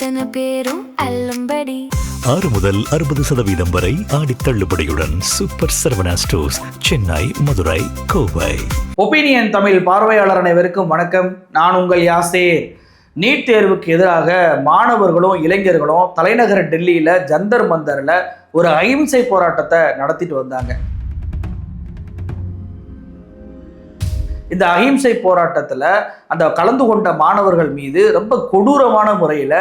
அத்தனை பேரும் அல்லும்படி 6 முதல் 60% வரை ஆடி தள்ளுபடியுடன் super Saravana stores, Chennai, Madurai, Kovai. Opinion Tamil பார்வையாளர் அனைவருக்கும் வணக்கம். நான் உங்கள் யாசேர். நீட் தேர்வுக்கு எதிராக மாணவர்களும் இளைஞர்களும் தலைநகர் டெல்லியில் ஜந்தர் மந்தரில் ஒரு அகிம்சை போராட்டத்தை நடத்திட்டு வந்தாங்க. இந்த அகிம்சை போராட்டத்தில் அந்த கலந்து கொண்ட மாணவர்கள் மீது ரொம்ப கொடூரமான முறையில்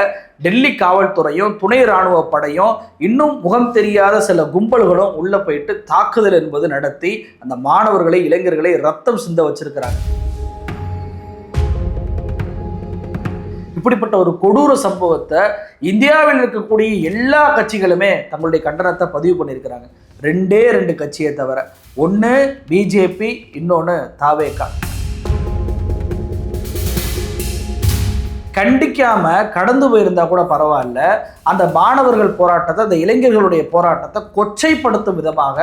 டெல்லி காவல்துறையும் துணை இராணுவ படையும் இன்னும் முகம் தெரியாத சில கும்பல்களும் உள்ள போயிட்டு தாக்குதல் என்பது நடத்தி அந்த மாணவர்களை இளைஞர்களை ரத்தம் சிந்த வச்சிருக்கிறாங்க. இப்படிப்பட்ட ஒரு கொடூர சம்பவத்தை இந்தியாவில் இருக்கக்கூடிய எல்லா கட்சிகளுமே தங்களுடைய கண்டனத்தை பதிவு பண்ணியிருக்கிறாங்க. ரெண்டு கட்சியை தவிர, ஒன்று பிஜேபி, இன்னொன்று தாவேகா. கண்டிக்காம கடந்து போயிருந்தா கூட பரவாயில்ல, அந்த மாணவர்கள் போராட்டத்தை, அந்த இளைஞர்களுடைய போராட்டத்தை கொச்சைப்படுத்தும் விதமாக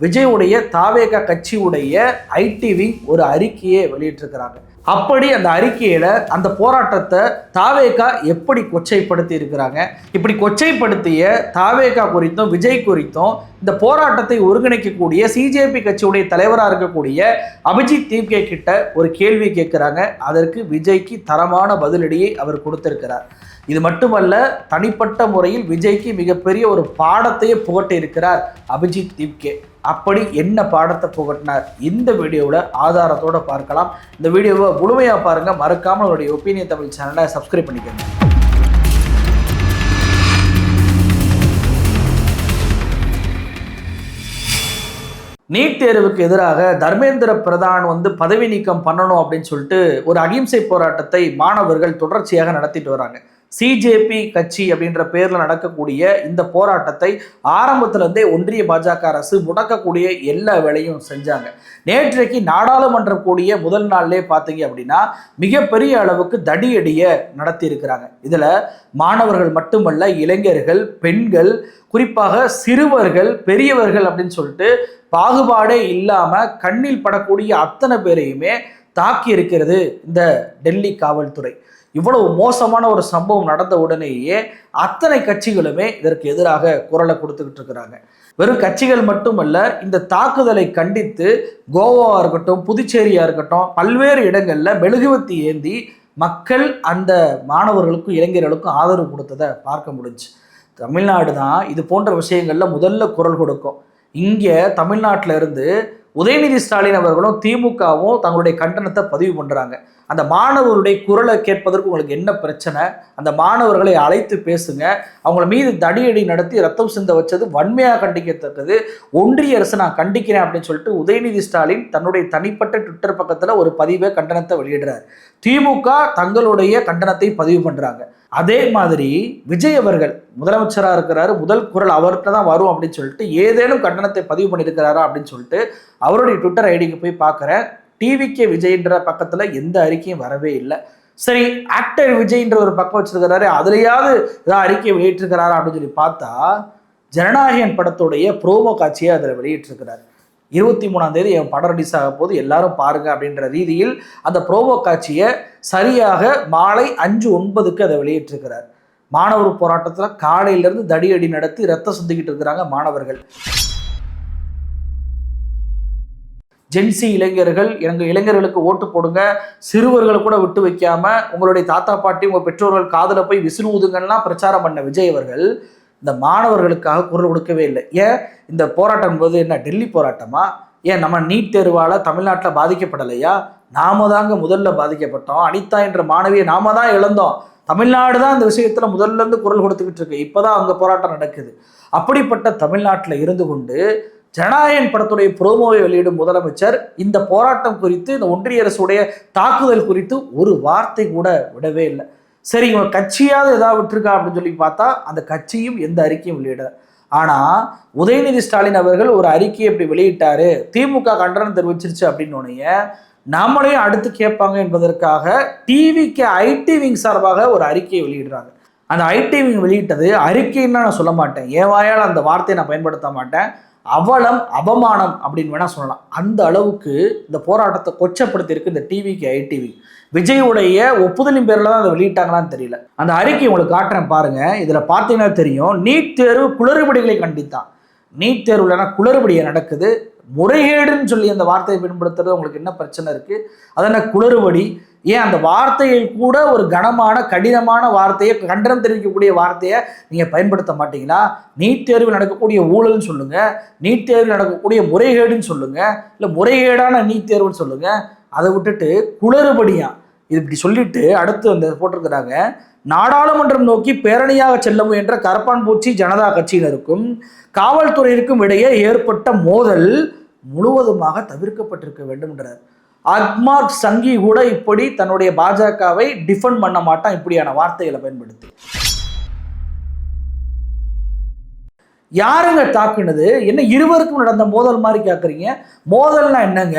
விஜயுடைய தாவேகா கட்சியுடைய ஐடி விங் ஒரு அறிக்கையை வெளியிட்டிருக்கிறாங்க. அப்படி அந்த அறிக்கையில அந்த போராட்டத்தை தாவேகா எப்படி கொச்சைப்படுத்தி இருக்கிறாங்க, இப்படி கொச்சைப்படுத்திய தாவேகா குறித்தும் விஜய் குறித்தும் இந்த போராட்டத்தை ஒருங்கிணைக்கக்கூடிய சிஜேபி கட்சியுடைய தலைவராக இருக்கக்கூடிய அபிஜித் தீப்கே கிட்ட ஒரு கேள்வி கேட்கிறாங்க. அதற்கு விஜய்க்கு தரமான பதிலடியை அவர் கொடுத்திருக்கிறார். இது மட்டுமல்ல, தனிப்பட்ட முறையில் விஜய்க்கு மிகப்பெரிய ஒரு பாடத்தையே புகட்டி இருக்கிறார் அபிஜித் தீப்கே. அப்படி என்ன பாடத்தை புகட்டினார் இந்த வீடியோவில் ஆதாரத்தோடு பார்க்கலாம். இந்த வீடியோவை முழுமையாக பாருங்கள். மறக்காமல் அவருடைய ஒப்பீனியன் தமிழ் சேனலை சப்ஸ்கிரைப் பண்ணிக்கோங்க. நீட் தேர்வுக்கு எதிராக தர்மேந்திர பிரதான் பதவி நீக்கம் பண்ணணும் அப்படின்னு சொல்லிட்டு ஒரு அகிம்சை போராட்டத்தை மாணவர்கள் தொடர்ச்சியாக நடத்திட்டு வராங்க. சிஜேபி கட்சி அப்படின்ற பேரில் நடக்கக்கூடிய இந்த போராட்டத்தை ஆரம்பத்திலிருந்தே ஒன்றிய பாஜக அரசு முடக்கக்கூடிய எல்லா வேலையும் செஞ்சாங்க. நேற்றைக்கு நாடாளுமன்றம் கூடிய முதல் நாள்லேயே பார்த்தீங்க அப்படின்னா மிகப்பெரிய அளவுக்கு தடியடியை நடத்தி இருக்கிறாங்க. இதில் மாணவர்கள் மட்டுமல்ல, இளைஞர்கள், பெண்கள், குறிப்பாக சிறுவர்கள், பெரியவர்கள் அப்படின்னு சொல்லிட்டு பாகுபாடே இல்லாமல் கண்ணில் படக்கூடிய அத்தனை பேரையுமே தாக்கி இருக்கிறது இந்த டெல்லி காவல்துறை. இவ்வளவு மோசமான ஒரு சம்பவம் நடந்த உடனேயே அத்தனை கட்சிகளுமே இதற்கு எதிராக குரலை கொடுத்துக்கிட்டு இருக்கிறாங்க. வெறும் கட்சிகள் மட்டுமல்ல, இந்த தாக்குதலை கண்டித்து கோவாவாக இருக்கட்டும், புதுச்சேரியாக இருக்கட்டும், பல்வேறு இடங்களில் மெழுகுவத்தி ஏந்தி மக்கள் அந்த மாணவர்களுக்கும் இளைஞர்களுக்கும் ஆதரவு கொடுத்ததை பார்க்க முடிஞ்சு. தமிழ்நாடு தான் இது போன்ற விஷயங்களில் முதல்ல குரல் கொடுக்கும். இங்கே தமிழ்நாட்டில் இருந்து உதயநிதி ஸ்டாலின் அவர்களும் திமுகவும் தங்களுடைய கண்டனத்தை பதிவு பண்ணுறாங்க. அந்த மாணவர்களுடைய குரலை கேட்பதற்கு உங்களுக்கு என்ன பிரச்சனை? அந்த மாணவர்களை அழைத்து பேசுங்க. அவங்கள மீது தடியடி நடத்தி ரத்தம் சிந்த வச்சது வன்மையாக கண்டிக்கத்தக்கது. ஒன்றிய அரசு நான் கண்டிக்கிறேன் அப்படின்னு சொல்லிட்டு உதயநிதி ஸ்டாலின் தன்னுடைய தனிப்பட்ட ட்விட்டர் பக்கத்தில் ஒரு பதிவை கண்டனத்தை வெளியிடுறார். திமுக தங்களுடைய கண்டனத்தை பதிவு பண்ணுறாங்க. அதே மாதிரி விஜய் அவர்கள் முதலமைச்சராக இருக்கிறாரு, முதல் குரல் அவர்கிட்ட தான் வரும் அப்படின்னு சொல்லிட்டு ஏதேனும் கண்டனத்தை பதிவு பண்ணியிருக்கிறாரா அப்படின்னு சொல்லிட்டு அவருடைய ட்விட்டர் ஐடிக்கு போய் பார்க்குறேன். டிவிகே விஜய்ன்ற பக்கத்தில் எந்த அறிக்கையும் வரவே இல்லை. சரி, ஆக்டர் விஜய்ன்ற ஒரு பக்கம் வச்சிருக்கிறாரு, அதுலையாவது ஏதாவது அறிக்கையை வெளியிட்டிருக்கிறாரா அப்படின்னு சொல்லி பார்த்தா ஜனநாயகன் படத்துடைய ப்ரோமோ காட்சியை அதில் வெளியிட்டிருக்கிறார். 23ஆம் தேதி என் படம் ரிலீஸ் ஆக போது எல்லாரும் பாருங்க அப்படின்ற ரீதியில் அந்த ப்ரோமோ காட்சியை சரியாக மாலை 5:09 அதை வெளியிட்டிருக்கிறார். மாணவர் போராட்டத்தில் காலையிலிருந்து தடியடி நடத்தி ரத்தம் சிந்திக்கிட்டு இருக்கிறாங்க மாணவர்கள். ஜென்சி இளைஞர்கள், எங்கள் இளைஞர்களுக்கு ஓட்டு போடுங்க, சிறுவர்களை கூட விட்டு வைக்காம உங்களுடைய தாத்தா பாட்டி உங்கள் பெற்றோர்கள் காதில் போய் விசில் ஊதுங்கள்லாம் பிரச்சாரம் பண்ண விஜய் அவர்கள் இந்த மாணவர்களுக்காக குரல் கொடுக்கவே இல்லை. ஏன் இந்த போராட்டம் என்பது என்ன டெல்லி போராட்டமா? ஏன் நம்ம நீட் தேர்வால் தமிழ்நாட்டில் பாதிக்கப்படலையா? நாம தாங்க முதல்ல பாதிக்கப்பட்டோம். அனிதா என்ற மாணவியை நாம தான் இழந்தோம். தமிழ்நாடு தான் இந்த விஷயத்தில் முதல்ல இருந்து குரல் கொடுத்துக்கிட்டு இருக்கு. இப்போதான் அங்கே போராட்டம் நடக்குது. அப்படிப்பட்ட தமிழ்நாட்டில் இருந்து கொண்டு ஜனநாயகன் படத்துடைய ப்ரோமோவை வெளியிடும் முதலமைச்சர் இந்த போராட்டம் குறித்து, இந்த ஒன்றிய அரசுடைய தாக்குதல் குறித்து ஒரு வார்த்தை கூட விடவே இல்லை. சரி, இவங்க கட்சியாவது ஏதாவது விட்டுருக்கா அப்படின்னு சொல்லி பார்த்தா அந்த கட்சியும் எந்த அறிக்கையும் வெளியிட. ஆனால் உதயநிதி ஸ்டாலின் அவர்கள் ஒரு அறிக்கையை இப்படி வெளியிட்டாரு, திமுக கண்டனம் தெரிவிச்சிருச்சு அப்படின்னு நம்மளையும் அடுத்து கேட்பாங்க என்பதற்காக டிவிக்கு ஐடி விங் சார்பாக ஒரு அறிக்கையை வெளியிடுறாங்க. அந்த ஐடி விங் வெளியிட்டது அறிக்கைன்னு நான் சொல்ல மாட்டேன், என் வாயால் அந்த வார்த்தையை நான் பயன்படுத்த மாட்டேன். அவலம் அவமானம் அப்படின்னு வேணா சொல்லலாம். அந்த அளவுக்கு இந்த போராட்டத்தை கொச்சப்படுத்தியிருக்கு இந்த டிவிக்கு ஐடிவி. விஜயுடைய ஒப்புதலின் பேரில் தான் அதை வெளியிட்டாங்களான்னு தெரியல. அந்த அறிக்கை உங்களுக்கு காட்டுறேன் பாருங்க. இதில் பார்த்தீங்கன்னா தெரியும், நீட் தேர்வு குளறுபடிகளை கண்டித்தான். நீட் தேர்வுலனா குளறுபடியை நடக்குது, முறைகேடுன்னு சொல்லி அந்த வார்த்தையை பயன்படுத்துறது உங்களுக்கு என்ன பிரச்சனை இருக்கு? அதென்ன குளறுபடி? ஏன் அந்த வார்த்தையில் கூட ஒரு கனமான கடினமான வார்த்தையை, கண்டனம் தெரிவிக்கக்கூடிய வார்த்தையை நீங்க பயன்படுத்த மாட்டீங்களா? நீட் தேர்வில் நடக்கக்கூடிய ஊழல்னு சொல்லுங்க, நீட் தேர்வில் நடக்கக்கூடிய முறைகேடுன்னு சொல்லுங்க, இல்லை முறைகேடான நீட் தேர்வுன்னு சொல்லுங்க. அதை விட்டுட்டு குளறுபடியா இது இப்படி சொல்லிட்டு அடுத்து வந்து போட்டிருக்கிறாங்க, நாடாளுமன்றம் நோக்கி பேரணியாக செல்ல முயன்ற கரப்பான்பூச்சி ஜனதா கட்சியினருக்கும் காவல்துறையினருக்கும் இடையே ஏற்பட்ட மோதல் முழுவதுமாக தவிர்க்கப்பட்டிருக்க வேண்டும் என்றார். அக்மார்க் சங்கி கூட இப்படி தன்னுடைய பாஜகவை டிஃபெண்ட் பண்ண மாட்டான் இப்படியான வார்த்தைகளை பயன்படுத்தி. யாருங்க தாக்குனது? என்ன இருவருக்கும் நடந்த மோதல் மாதிரி கேட்குறீங்க? மோதல்னா என்னங்க?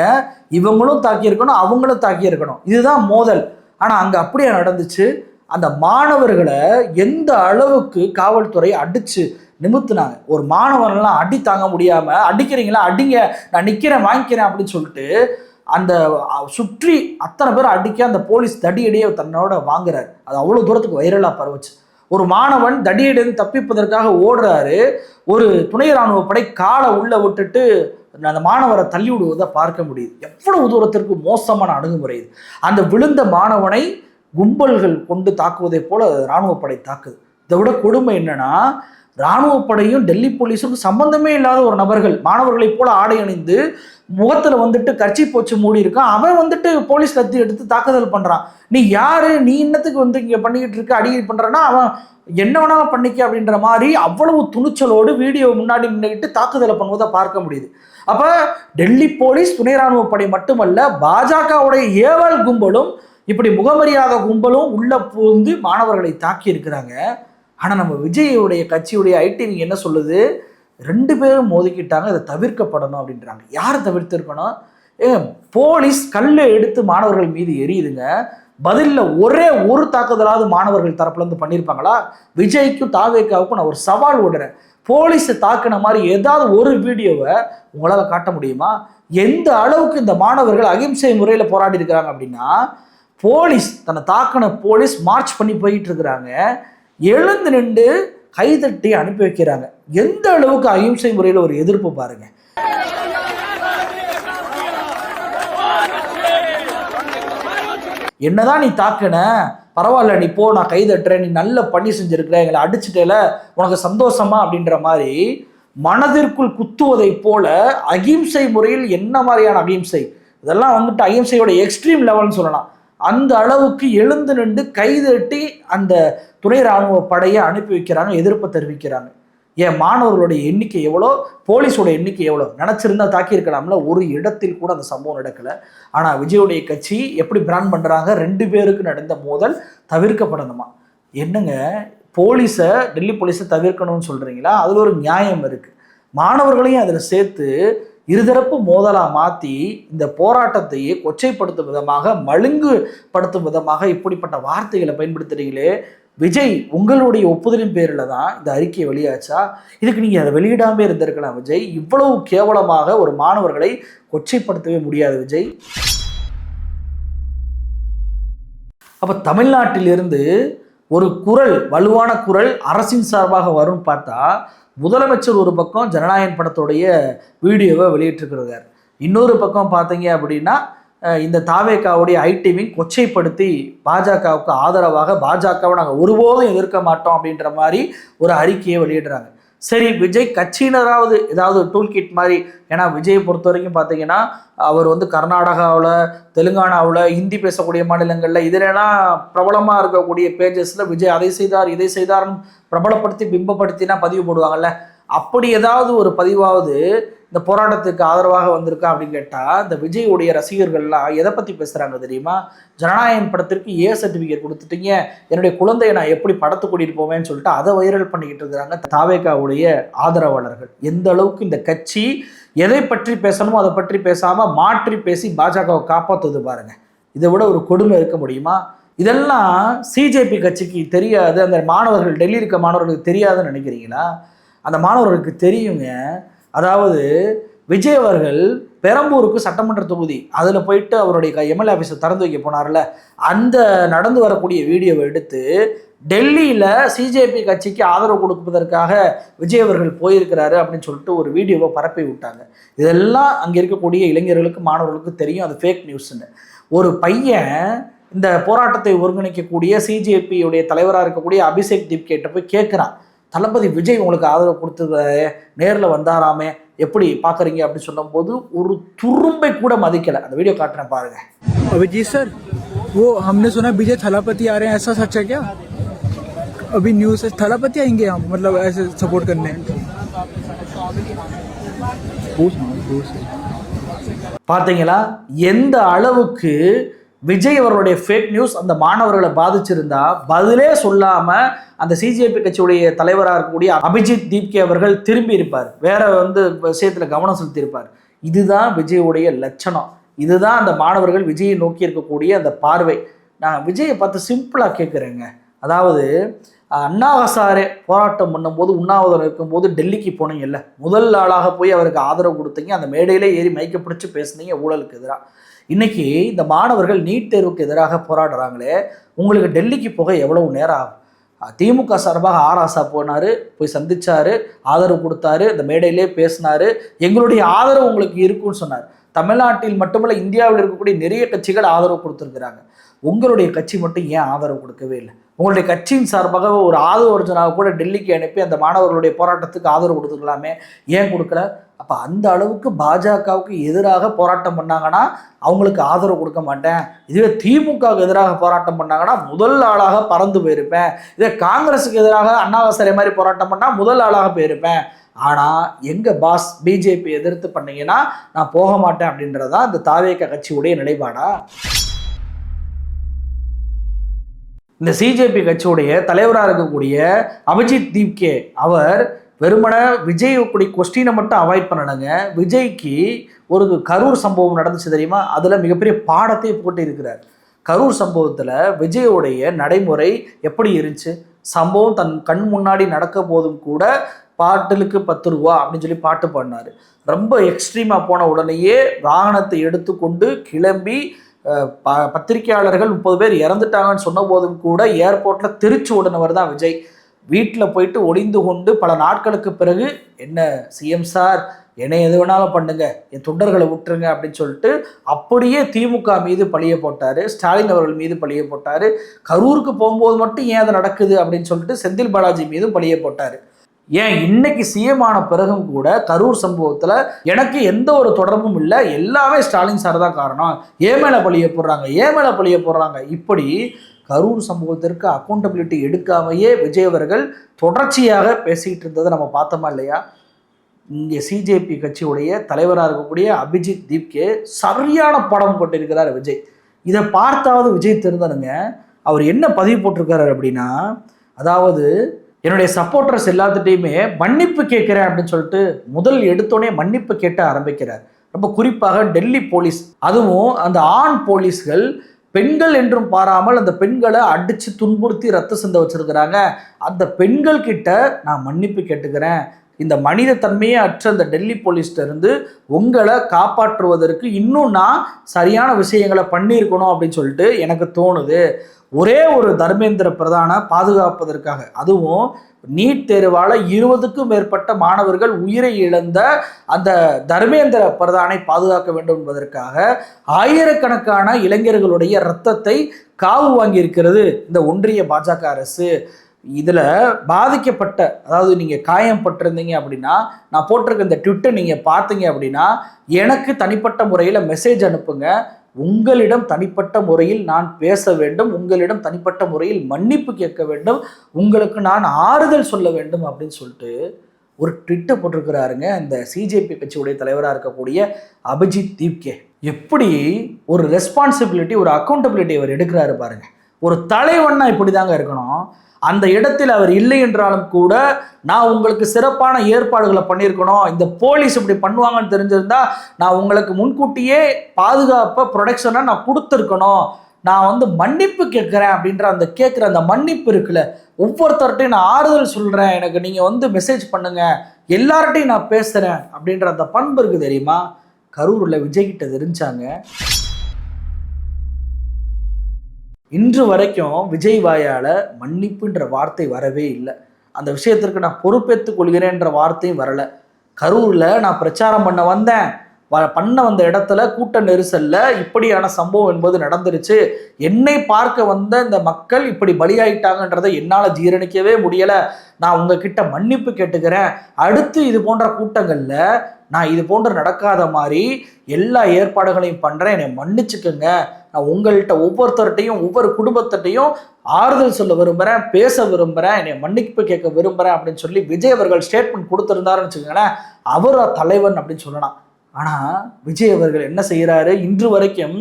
இவங்களும் தாக்கியிருக்கணும், அவங்களும் தாக்கியிருக்கணும், இதுதான் மோதல். ஆனால் அங்கே அப்படியே நடந்துச்சு. அந்த மாணவர்களை எந்த அளவுக்கு காவல்துறை அடிச்சு நிமித்துனாங்க. ஒரு மாணவர்கள்லாம் அடி தாங்க முடியாம, அடிக்கிறீங்களா அடிங்க, நான் நிற்கிறேன் வாங்கிக்கிறேன் அப்படின்னு சொல்லிட்டு அந்த சுற்றி அத்தனை பேர் அடிக்க அந்த போலீஸ் தடியடியை தன்னோட வாங்குறாரு. அது அவ்வளோ தூரத்துக்கு வைரலாக பரவுச்சு. ஒரு மாணவன் தடியடின்னு தப்பிப்பதற்காக ஓடுறாரு, ஒரு துணை ராணுவ படை காலை உள்ள விட்டுட்டு அந்த மாணவரை தள்ளி விடுவதை பார்க்க முடியுது. எவ்வளவு தூரத்திற்கு மோசமான அணுகுமுறை இது. அந்த விழுந்த மாணவனை கும்பல்கள் கொண்டு தாக்குவதை போல இராணுவ படை தாக்குது. இதை விட கொடுமை என்னன்னா, இராணுவ படையும் டெல்லி போலீஸுக்கும் சம்பந்தமே இல்லாத ஒரு நபர்கள் மாணவர்களை போல ஆடை அணிந்து முகத்துல வந்துட்டு கர்ச்சி போச்சு மூடி இருக்கான். அவன் வந்துட்டு போலீஸ் கத்தி எடுத்து தாக்குதல் பண்றான். நீ யாரு? நீ இன்னத்துக்கு வந்து இங்க பண்ணிக்கிட்டு இருக்க, அடிக்கடி பண்றன்னா அவன் என்ன வேணாலும் பண்ணிக்க அப்படின்ற மாதிரி அவ்வளவு துணிச்சலோடு வீடியோ முன்னாடி முன்னிட்டு தாக்குதலை பண்ணுவதை பார்க்க முடியுது. அப்ப டெல்லி போலீஸ், துணை ராணுவ படை மட்டுமல்ல, பாஜகவுடைய ஏவல் கும்பலும் இப்படி முகமரியாதை கும்பலும் உள்ள புகுந்து மாணவர்களை தாக்கி இருக்கிறாங்க. ஆனா நம்ம விஜயுடைய கட்சியுடைய ஐடிவி என்ன சொல்லுது? 2 பேரும் மோதிக்கிட்டாங்க, இதை தவிர்க்கப்படணும் அப்படின்றாங்க. யாரை தவிர்த்திருக்கணும்? போலீஸ் கல்லை எடுத்து மாணவர்கள் மீது எரியுதுங்க. பதிலில் ஒரே ஒரு தாக்குதலாவது மாணவர்கள் தரப்புல இருந்து பண்ணியிருப்பாங்களா? விஜய்க்கும் தாவேக்காவுக்கும் நான் ஒரு சவால் விடுறேன், போலீஸை தாக்குன மாதிரி ஏதாவது ஒரு வீடியோவை உங்களால் காட்ட முடியுமா? எந்த அளவுக்கு இந்த மாணவர்கள் அகிம்சை முறையில் போராடி இருக்கிறாங்க அப்படின்னா, போலீஸ் தன்னை தாக்கின போலீஸ் மார்ச் பண்ணி போயிட்டு இருக்கிறாங்க, எழுந்து நின்று கைதட்டி அனுப்பி வைக்கிறாங்க. எந்த அளவுக்கு அகிம்சை முறையில் ஒரு எதிர்ப்பு பாருங்க. என்னதான் நீ தாக்குன, பரவாயில்ல நீ போ, நான் கைதட்டுறேன், நீ நல்ல பண்ணி செஞ்சிருக்கிற, எங்களை அடிச்சுட்டேல, உனக்கு சந்தோஷமா அப்படின்ற மாதிரி மனதிற்குள் குத்துவதை போல அகிம்சை முறையில் என்ன மாதிரியான அகிம்சை? இதெல்லாம் வந்துட்டு அகிம்சையோட எக்ஸ்ட்ரீம் லெவல்னு சொல்லலாம். அந்த அளவுக்கு எழுந்து நின்று கைதட்டி அந்த துணை ராணுவ படையை அனுப்பி வைக்கிறாங்க, எதிர்ப்பு தெரிவிக்கிறாங்க. ஏன் மாணவர்களுடைய எண்ணிக்கை எவ்வளோ, போலீஸோட எண்ணிக்கை எவ்வளோ? நினச்சிருந்தா தாக்கியிருக்கலாம்ல. ஒரு இடத்தில் கூட அந்த சம்பவம் நடக்கலை. ஆனால் விஜயுடைய கட்சி எப்படி பிராண்ட் பண்ணுறாங்க, 2 பேருக்கு நடந்த மோதல் தவிர்க்கப்படணுமா? என்னங்க, போலீஸை, டெல்லி போலீஸை தவிர்க்கணும்னு சொல்கிறீங்களா? அதில் ஒரு நியாயம் இருக்குது. மாணவர்களையும் அதில் சேர்த்து இருதரப்பு மோதலாக மாற்றி இந்த போராட்டத்தையே கொச்சைப்படுத்தும் விதமாக, மழுங்குபடுத்தும் விதமாக இப்படிப்பட்ட வார்த்தைகளை பயன்படுத்துறீங்களே. விஜய், உங்களுடைய ஒப்புதலின் பேரில் தான் இந்த அறிக்கை வெளியாச்சா? இதுக்கு நீங்கள் அதை வெளியிடாமல் இருந்திருக்கலாம் விஜய். இவ்வளவு கேவலமாக ஒரு மாணவர்களை கொச்சைப்படுத்தவே முடியாது விஜய். அப்போ தமிழ்நாட்டிலிருந்து ஒரு குரல், வலுவான குரல் அரசின் சார்பாக வரும்னு பார்த்தா, முதலமைச்சர் ஒரு பக்கம் ஜனநாயகன் படத்துடைய வீடியோவை வெளியிட்டிருக்கிறார், இன்னொரு பக்கம் பார்த்தீங்க அப்படின்னா இந்த தாவேக்காவுடைய ஐடிவிங் கொச்சைப்படுத்தி பாஜகவுக்கு ஆதரவாக, பாஜகவை நாங்கள் ஒருபோதும் எதிர்க்க மாட்டோம் அப்படின்ற மாதிரி ஒரு அறிக்கையை வெளியிடுறாங்க. சரி, விஜய் கட்சியினராவது ஏதாவது டூல் கிட் மாதிரி, ஏன்னா விஜயை பொறுத்த வரைக்கும் பார்த்தீங்கன்னா அவர் வந்து கர்நாடகாவில், தெலுங்கானாவில், ஹிந்தி பேசக்கூடிய மாநிலங்களில் இதிலெல்லாம் பிரபலமாக இருக்கக்கூடிய பேஜஸில் விஜய் அதை செய்தார் இதை செய்தார்னு பிரபலப்படுத்தி பிம்பப்படுத்தினா பதிவு போடுவாங்கல்ல, அப்படி ஏதாவது ஒரு பதிவாவது இந்த போராட்டத்துக்கு ஆதரவாக வந்திருக்கா அப்படின்னு கேட்டால், இந்த விஜயுடைய ரசிகர்கள்லாம் எதை பற்றி பேசுகிறாங்க தெரியுமா? ஜனநாயகன் படத்திற்கு சர்டிஃபிகேட் கொடுத்துட்டீங்க, என்னுடைய குழந்தையை நான் எப்படி படத்து கூட்டிகிட்டு போவேன்னு சொல்லிட்டு அதை வைரல் பண்ணிக்கிட்டு இருக்கிறாங்க தாவேக்காவுடைய ஆதரவாளர்கள். எந்த அளவுக்கு இந்த கட்சி எதை பற்றி பேசணுமோ அதை பற்றி பேசாமல் மாற்றி பேசி பாஜகவை காப்பாற்றுது பாருங்க. இதை விட ஒரு கொடுமை இருக்க முடியுமா? இதெல்லாம் சிஜேபி கட்சிக்கு தெரியாது, அந்த மாணவர்கள், டெல்லி இருக்க மாணவர்களுக்கு தெரியாதுன்னு நினைக்கிறீங்களா? அந்த மாணவர்களுக்கு தெரியுங்க. அதாவது விஜய் அவர்கள் பெரம்பூருக்கு சட்டமன்ற தொகுதி அதில் போயிட்டு அவருடைய எம்எல்ஏ ஆஃபீஸை திறந்து வைக்க போனார்ல, அந்த நடந்து வரக்கூடிய வீடியோவை எடுத்து டெல்லியில் சிஜேபி கட்சிக்கு ஆதரவு கொடுப்பதற்காக விஜய் அவர்கள் போயிருக்கிறாரு அப்படின்னு சொல்லிட்டு ஒரு வீடியோவை பரப்பி விட்டாங்க. இதெல்லாம் அங்கே இருக்கக்கூடிய இளைஞர்களுக்கு மாணவர்களுக்கு தெரியும் அது ஃபேக் நியூஸ்ன்னு. ஒரு பையன் இந்த போராட்டத்தை ஒருங்கிணைக்கக்கூடிய சிஜேபியுடைய தலைவராக இருக்கக்கூடிய அபிஷேக் தீப்கேட்ட போய் கேட்குறான், தளபதி விஜய் உங்களுக்கு ஆதரவு கொடுத்துருக்காரு, நேரில் வந்தாராமே, எப்படி பார்க்குறீங்க அப்படின்னு சொல்லும்போது ஒரு துரும்பை கூட மதிக்கலை. அந்த வீடியோ காட்டுறேன் பாருங்க. अभिजीत सर, वो हमने सुना विजय थलापति आ रहे हैं, ऐसा सच है क्या? अभी न्यूज़ है थलापति आएंगे हम, मतलब ऐसे सपोर्ट करने. பார்த்தீங்களா எந்த அளவுக்கு விஜய் அவர்களுடைய ஃபேக் நியூஸ் அந்த மாணவர்களை பாதிச்சிருந்தா பதிலே சொல்லாம அந்த சிஜேபி கட்சியுடைய தலைவராக இருக்கக்கூடிய அபிஜித் தீப்கே அவர்கள் திரும்பி இருப்பார், வேற விஷயத்துல கவனம் செலுத்தி இருப்பார். இதுதான் விஜயுடைய லட்சணம். இதுதான் அந்த மாணவர்கள் விஜயை நோக்கி இருக்கக்கூடிய அந்த பார்வை. நான் விஜயை பார்த்து சிம்பிளா கேட்குறேங்க. அதாவது அண்ணா ஹசாரே போராட்டம் பண்ணும்போது உண்ணாவிரதம் இருக்கும்போது டெல்லிக்கு போனீங்கல்ல, முதல் ஆளாக போய் அவருக்கு ஆதரவு கொடுத்தீங்க, அந்த மேடையிலே ஏறி மைக்க பிடிச்சி பேசுனீங்க ஊழலுக்கு எதிராக. இன்னைக்கு இந்த மாணவர்கள் நீட் தேர்வுக்கு எதிராக போராடுறாங்களே, உங்களுக்கு டெல்லிக்கு போக எவ்வளவு நேரம் ஆகும்? திமுக சார்பாக ஆராசா போனார், போய் சந்திச்சாரு, ஆதரவு கொடுத்தாரு, இந்த மேடையிலே பேசினாரு, எங்களுடைய ஆதரவு உங்களுக்கு இருக்குன்னு சொன்னார். தமிழ்நாட்டில் மட்டுமல்ல இந்தியாவில் இருக்கக்கூடிய நிறைய கட்சிகள் ஆதரவு கொடுத்துருக்குறாங்க. உங்களுடைய கட்சி மட்டும் ஏன் ஆதரவு கொடுக்கவே இல்லை? உங்களுடைய கட்சியின் சார்பாக ஒரு ஆதரவு கூட டெல்லிக்கு அனுப்பி அந்த மாணவர்களுடைய போராட்டத்துக்கு ஆதரவு கொடுத்துக்கலாமே, ஏன் கொடுக்கல? அப்போ அந்த அளவுக்கு பாஜகவுக்கு எதிராக போராட்டம் பண்ணாங்கன்னா அவங்களுக்கு ஆதரவு கொடுக்க மாட்டேன். இதுவே திமுகவுக்கு எதிராக போராட்டம் பண்ணாங்கன்னா முதல் ஆளாக பறந்து போயிருப்பேன். இதே காங்கிரஸுக்கு எதிராக அண்ணா ஹசாரே மாதிரி போராட்டம் பண்ணால் முதல் ஆளாக போயிருப்பேன். ஆனால் எங்கள் பாஸ் பிஜேபி எதிர்த்து பண்ணீங்கன்னா நான் போக மாட்டேன் அப்படின்றதான் இந்த தாவேக கட்சியுடைய நிலைப்பாடா? இந்த சிஜேபி கட்சியுடைய தலைவராக இருக்கக்கூடிய அபிஜித் தீப்கே அவர் வெறுமன விஜய் கொஸ்டினை மட்டும் அவாய்ட் பண்ணணுங்க. விஜய்க்கு ஒரு கரூர் சம்பவம் நடந்துச்சு தெரியுமா, அதில் மிகப்பெரிய பாடத்தை போட்டு இருக்கிறார். கரூர் சம்பவத்தில் விஜயோடைய நடைமுறை எப்படி இருந்துச்சு? சம்பவம் தன் கண் முன்னாடி நடக்க போதும் கூட பாட்டிலுக்கு 10 ரூபா அப்படின்னு சொல்லி பாட்டு பாடினார். ரொம்ப எக்ஸ்ட்ரீமாக போன உடனேயே வாகனத்தை எடுத்துக்கொண்டு கிளம்பி பத்திரிகையாளர்கள் 30 பேர் இறந்துட்டாங்கன்னு சொன்ன போதும் கூட ஏர்போர்ட்டில் திருச்சி ஓடினவர் தான் விஜய். வீட்டில் போயிட்டு ஒளிந்து கொண்டு பல நாட்களுக்கு பிறகு என்ன சிஎம் சார் என்னை எது வேணாலும் பண்ணுங்க, என் தொண்டர்களை விட்டுருங்க அப்படின்னு சொல்லிட்டு அப்படியே திமுக மீது பழிய போட்டார், ஸ்டாலின் அவர்கள் மீது பழிய போட்டார். கரூருக்கு போகும்போது மட்டும் ஏன் அது நடக்குது அப்படின்னு சொல்லிட்டு செந்தில் பாலாஜி மீதும் பழிய போட்டார். ஏன் இன்னைக்கு சிஎம் ஆன பிறகும் கூட கரூர் சம்பவத்தில் எனக்கு எந்த ஒரு தொடர்பும் இல்லை, எல்லாமே ஸ்டாலின் சார் தான் காரணம், ஏன் மேலே பழிய போடுறாங்க. இப்படி கரூர் சம்பவத்திற்கு அக்கௌண்டபிலிட்டி எடுக்காமையே விஜய் அவர்கள் தொடர்ச்சியாக பேசிக்கிட்டு இருந்ததை நம்ம பார்த்தோமா இல்லையா? இங்கே சிஜேபி கட்சியுடைய தலைவராக இருக்கக்கூடிய அபிஜித் தீப்கே சரியான படம் போட்டிருக்கிறார் விஜய். இதை பார்த்தாவது விஜய் திருந்தனுங்க. அவர் என்ன பதிவு போட்டிருக்காரு அப்படின்னா, அதாவது என்னுடைய சப்போர்ட்டர்ஸ் எல்லாத்துட்டையுமே மன்னிப்பு கேட்குறேன் அப்படின்னு சொல்லிட்டு முதல் எடுத்தோடனே மன்னிப்பு கேட்ட ஆரம்பிக்கிறார். ரொம்ப குறிப்பாக டெல்லி போலீஸ், அதுவும் அந்த ஆண் போலீஸ்கள் பெண்கள் என்றும் பாராமல் அந்த பெண்களை அடித்து துன்புறுத்தி ரத்த சிந்த வச்சிருக்கிறாங்க. அந்த பெண்கள் கிட்ட நான் மன்னிப்பு கேட்டுக்கிறேன். இந்த மனித தன்மையே அற்ற அந்த டெல்லி போலீஸ்ல இருந்து உங்களை காப்பாற்றுவதற்கு இன்னும் நான் சரியான விஷயங்களை பண்ணியிருக்கணும் அப்படின்னு சொல்லிட்டு எனக்கு தோணுது. ஒரே ஒரு தர்மேந்திர பிரதானை பாதுகாப்பதற்காக, அதுவும் நீட் தேர்வால் 20க்கும் மேற்பட்ட மாணவர்கள் உயிரை இழந்த அந்த தர்மேந்திர பிரதானை பாதுகாக்க வேண்டும் என்பதற்காக ஆயிரக்கணக்கான இளைஞர்களுடைய இரத்தத்தை காவு வாங்கியிருக்கிறது இந்த ஒன்றிய பாஜக அரசு. இதில் பாதிக்கப்பட்ட, அதாவது நீங்கள் காயம் பட்டிருந்தீங்க அப்படின்னா நான் போட்டிருக்க இந்த ட்விட்டர் நீங்கள் பார்த்தீங்க அப்படின்னா எனக்கு தனிப்பட்ட முறையில் மெசேஜ் அனுப்புங்க. உங்களிடம் தனிப்பட்ட முறையில் நான் பேச வேண்டும், உங்களிடம் தனிப்பட்ட முறையில் மன்னிப்பு கேட்க வேண்டும், உங்களுக்கு நான் ஆறுதல் சொல்ல வேண்டும் அப்படின்னு சொல்லிட்டு ஒரு ட்விட்டர் போட்டிருக்கிறாருங்க இந்த சிஜேபி கட்சியுடைய தலைவராக இருக்கக்கூடிய அபிஜித் தீப்கே. எப்படி ஒரு ரெஸ்பான்சிபிலிட்டி, ஒரு அக்கௌண்டபிலிட்டி அவர் எடுக்கிறாரு பாருங்க. ஒரு தலைவன்னா இப்படி தாங்க இருக்கணும். அந்த இடத்தில் அவர் இல்லை என்றாலும் கூட நான் உங்களுக்கு சிறப்பான ஏற்பாடுகளை பண்ணியிருக்கணும், இந்த போலீஸ் இப்படி பண்ணுவாங்கன்னு தெரிஞ்சிருந்தா நான் உங்களுக்கு முன்கூட்டியே பாதுகாப்பை ப்ரொடெக்ஷனை நான் கொடுத்துருக்கணும், நான் மன்னிப்பு கேட்குறேன் அப்படின்ற அந்த கேட்குற அந்த மன்னிப்பு இருக்குல்ல, ஒவ்வொருத்தர்கிட்டையும் நான் ஆறுதல் சொல்கிறேன், எனக்கு நீங்கள் மெசேஜ் பண்ணுங்கள், எல்லார்ட்டையும் நான் பேசுகிறேன் அப்படின்ற அந்த பண்பு இருக்குது தெரியுமா, கரூரில் விஜய் கிட்ட தெரிஞ்சாங்க. இன்று வரைக்கும் விஜய் வாயால் மன்னிப்புன்ற வார்த்தை வரவே இல்லை. அந்த விஷயத்திற்கு நான் பொறுப்பேற்றுக் கொள்கிறேன்ற வார்த்தையும் வரலை. கரூரில் நான் பிரச்சாரம் பண்ண வந்த இடத்துல கூட்ட நெரிசல்ல இப்படியான சம்பவம் என்பது நடந்துருச்சு. என்னை பார்க்க வந்த இந்த மக்கள் இப்படி பலியாயிட்டாங்கன்றதை என்னால் ஜீரணிக்கவே முடியலை. நான் உங்ககிட்ட மன்னிப்பு கேட்டுக்கிறேன். அடுத்து இது போன்ற கூட்டங்களில் நான் இது போன்ற நடக்காத மாதிரி எல்லா ஏற்பாடுகளையும் பண்ணுறேன், என்னை மன்னிச்சுக்கோங்க. நான் உங்கள்கிட்ட ஒவ்வொருத்தர்கிட்டையும் ஒவ்வொரு குடும்பத்திட்டையும் ஆறுதல் சொல்ல விரும்புகிறேன், பேச விரும்புகிறேன், என்னை மன்னிப்பு கேட்க விரும்புகிறேன் அப்படின்னு சொல்லி விஜய் அவர்கள் ஸ்டேட்மெண்ட் கொடுத்துருந்தாருன்னு வச்சுக்கோங்களேன். அவர் தலைவன் அப்படின்னு சொல்லலாம். ஆனால் விஜய் அவர்கள் என்ன செய்கிறாரு, இன்று வரைக்கும்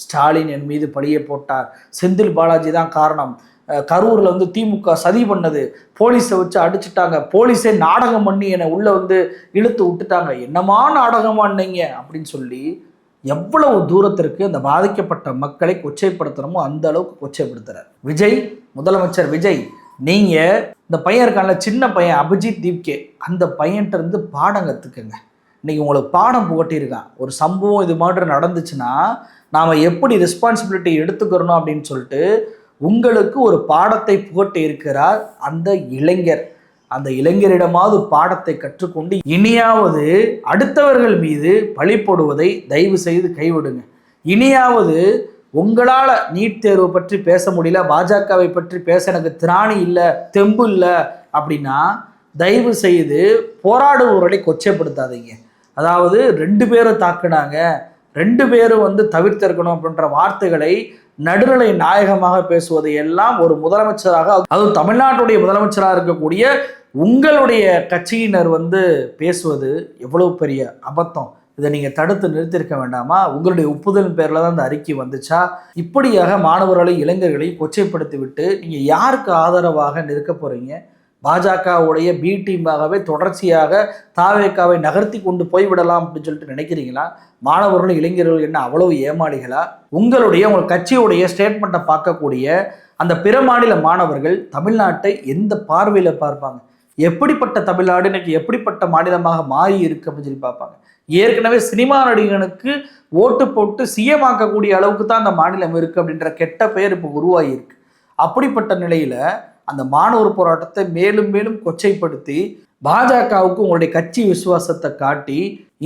ஸ்டாலின் என் மீது பழியை போட்டார், செந்தில் பாலாஜி தான் காரணம், கரூரில் வந்து திமுக சதி பண்ணது, போலீஸை வச்சு அடிச்சுட்டாங்க, போலீஸே நாடகம் பண்ணி என்னை உள்ளே வந்து இழுத்து விட்டுட்டாங்க, என்னமா நாடகம் பண்ணீங்க அப்படின்னு சொல்லி எவ்வளவு தூரத்திற்கு அந்த பாதிக்கப்பட்ட மக்களை கொச்சைப்படுத்தணுமோ அந்த அளவுக்கு கொச்சைப்படுத்துறார் விஜய். முதலமைச்சர் விஜய், நீங்கள் இந்த பையன் இருக்கான்ல, சின்ன பையன் அபிஜித் தீப்கே, அந்த பையன்கிட்ட இருந்து பாடம் கற்றுக்குங்க. இன்றைக்கி உங்களுக்கு பாடம் புகட்டியிருக்கான். ஒரு சம்பவம் இது மாதிரி நடந்துச்சுன்னா நாம் எப்படி ரெஸ்பான்சிபிலிட்டி எடுத்துக்கிறணும் அப்படின்னு சொல்லிட்டு உங்களுக்கு ஒரு பாடத்தை புகட்டி இருக்கிறார் அந்த இளைஞர். அந்த இளைஞரிடமாவது பாடத்தை கற்றுக்கொண்டு இனியாவது அடுத்தவர்கள் மீது பழி போடுவதை தயவு செய்து கைவிடுங்க. இனியாவது உங்களால் நீட் தேர்வு பற்றி பேச முடியல, பாஜகவை பற்றி பேச எனக்கு திராணி இல்லை, தெம்பு இல்லை அப்படின்னா தயவு செய்து போராடுபவர்களை கொச்சைப்படுத்தாதீங்க. அதாவது 2 பேரும் தாக்குனாங்க, 2 பேரும் வந்து தவிர்த்திருக்கணும் அப்படின்ற வார்த்தைகளை நடுநிலை நாயகமாக பேசுவதை எல்லாம் ஒரு முதலமைச்சராக, அதுவும் தமிழ்நாட்டுடைய முதலமைச்சராக இருக்கக்கூடிய உங்களுடைய கட்சியினர் வந்து பேசுவது எவ்வளவு பெரிய அபத்தம். இதை நீங்கள் தடுத்து நிறுத்தியிருக்க வேண்டாமா? உங்களுடைய ஒப்புதல் பேரில் தான் அந்த அறிக்கை வந்துச்சா? இப்படியாக மாணவர்களை இளைஞர்களை கொச்சைப்படுத்தி விட்டு நீங்கள் யாருக்கு ஆதரவாக நிற்க போகிறீங்க? பாஜகவுடைய பி டீமாகவே தொடர்ச்சியாக தாவேக்காவை நகர்த்தி கொண்டு போய்விடலாம் அப்படின்னு சொல்லிட்டு நினைக்கிறீங்களா? மாணவர்களும் இளைஞர்கள் என்ன அவ்வளவு ஏமாளிகளா? உங்கள் கட்சியுடைய ஸ்டேட்மெண்ட்டை பார்க்கக்கூடிய அந்த பிற மாநில மாணவர்கள் தமிழ்நாட்டை எந்த பார்வையில் பார்ப்பாங்க? எப்படிப்பட்ட தமிழ்நாடு இன்னைக்கு எப்படிப்பட்ட மாநிலமாக மாறி இருக்கு அப்படின்னு சொல்லி பார்ப்பாங்க. ஏற்கனவே சினிமா நடிகனுக்கு ஓட்டு போட்டு சிஎம் ஆக்கக்கூடிய அளவுக்கு தான் அந்த மாநிலம் இருக்கு அப்படின்ற கெட்ட பெயர் இப்போ உருவாகி இருக்கு. அப்படிப்பட்ட நிலையில அந்த மாணவர் போராட்டத்தை மேலும் மேலும் கொச்சைப்படுத்தி பாஜகவுக்கு உங்களுடைய கட்சி விசுவாசத்தை காட்டி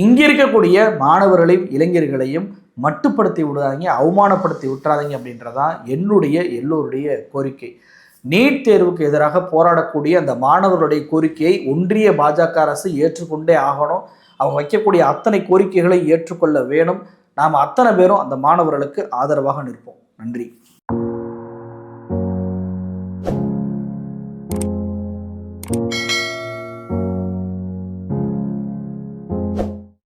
இங்க இருக்கக்கூடிய மாணவர்களையும் இளைஞர்களையும் மட்டுப்படுத்தி விடாதீங்க, அவமானப்படுத்தி விட்டுறாதீங்க அப்படின்றதான் எல்லோருடைய கோரிக்கை. நீட் தேர்வுக்கு எதிராக போராடக்கூடிய அந்த மாணவர்களுடைய கோரிக்கையை ஒன்றிய பாஜக அரசு ஏற்றுக்கொண்டே ஆகணும். அவங்க வைக்கக்கூடிய அத்தனை கோரிக்கைகளை ஏற்றுக்கொள்ள வேணும். நாம் அத்தனை பேரும் அந்த மாணவர்களுக்கு ஆதரவாக நிற்போம். நன்றி.